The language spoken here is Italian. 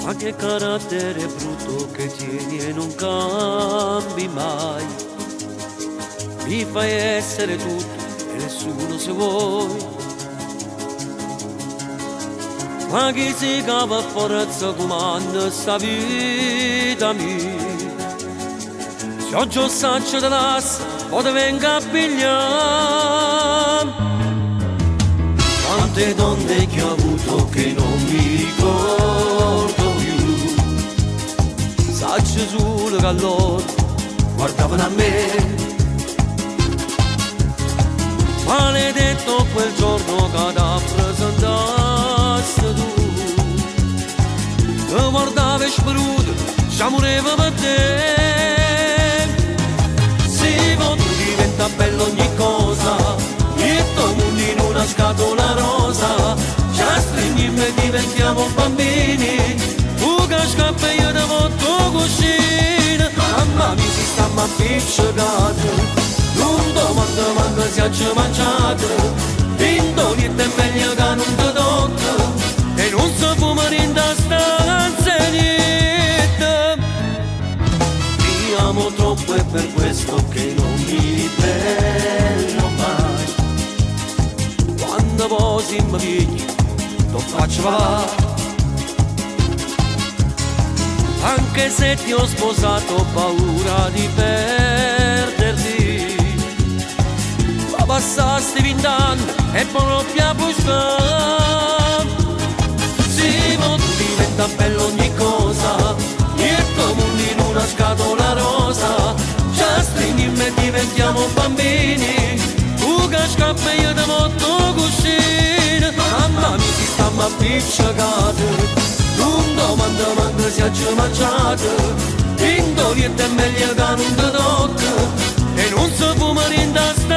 Ma che carattere brutto che tieni e non cambi mai. Mi fai essere tutto e nessuno se vuoi. Ma chi si cava a forza comanda sta vita mia. Se oggi ho saccio di lassa, poi te venga a pigliare. Quante donne che ho avuto che non mi ricordo più. Saccio solo che loro guardavano a me. Maledetto quel giorno che da presentassi tu. Che guardavi spruto, ci amoreva per te. Se tu diventa bello ogni cosa, e tu mondi in una scatola rosa. Ci stringiamo e diventiamo bambini. Tu che scappa io da molto cuscino. Mamma mia si sta ma appiccicato. Non domanda quando si è mangiato. Indolietta è meglio che non ti tocca. E non si fuma in da stanza niente. Ti amo troppo e per questo che non mi ribello mai. Quando poi si mi pigli, lo faccio va. Anche se ti ho sposato ho paura di perderti. Ma passasti 20 anni e poi non più buscare. Sì, ma tu diventa bello ogni cosa. E tu mondi in una scatola rosa. Ci stringiamo e diventiamo bambini. Tu che scappa io da molto cuscino. Mamma mia si sta ma appiccicato. Non domanda quando si è mangiato. Indolietta è meglio che non ti tocca. E non si fuma in da stanza.